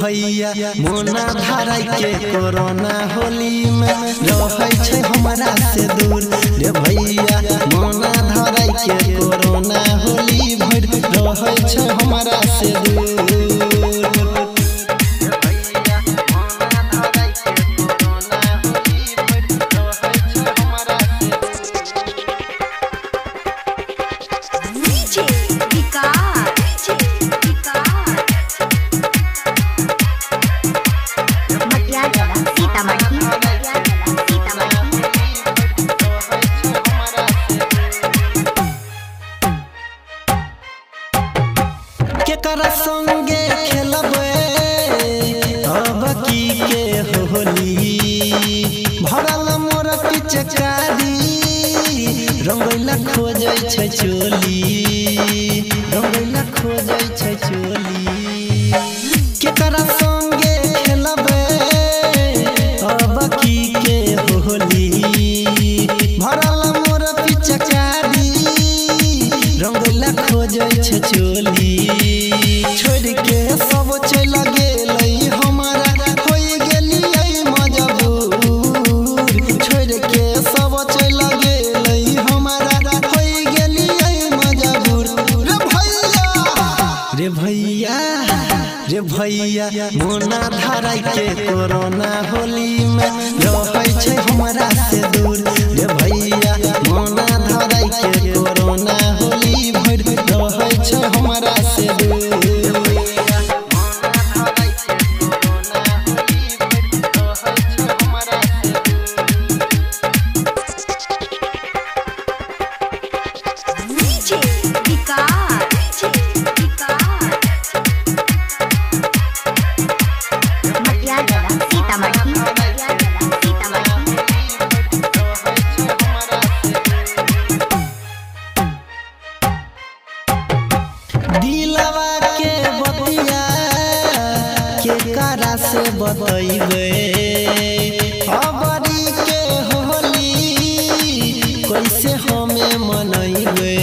भैया मोना धाराई के कोरोना होली में रहै छै हमरा से दूर रे भैया मोना धाराई के कोरोना होली भर रहै छै हमरा से दूर। केकरा संगे खेलबे अब की के होली भरल मोर पिचकारी रंगैला खोजै छै चोली रंगैला खोजै छै चोली। केकरा संगे खेलबे अब की के होली भरल मोर पिचकारी रंगैला खोजै छै चोली। छोड़ के सब चल गेलै हमारा होई गेलियै मजबूर छोड़ के सब चल गेलै हमारा होई गेलियै मजबूर। रे भैया रे भैया मोना धाराई के कोरोना होली में रहै छै हमरा से दूर रे भैया मोना धाराई के कोरोना होली भर रहै छै हमरा से दूर। दिलवा के बतिया केकरा से बतैबे अबरी के होली कैसे हमें मनैबे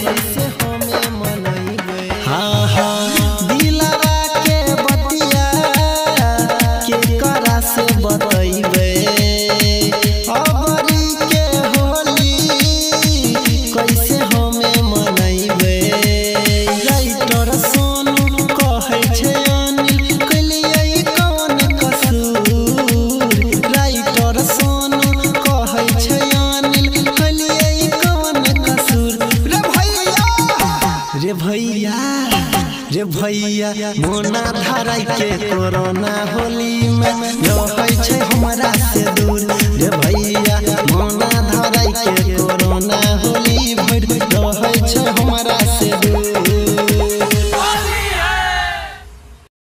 कैसे हमें मनैबे। हाँ हाँ दिलवा के बतिया केकरा से बतैबे अबरी के होली कैसे हमें मनैबे। राइटर सोनू कहै छै अनिल कलियै कौन कसूर राइटर सोनू कहै छै अनिल कलियै कौन कसूर। रे भैया रे भैया मोना धाराई के कोरोना होली में रहै छै हमरा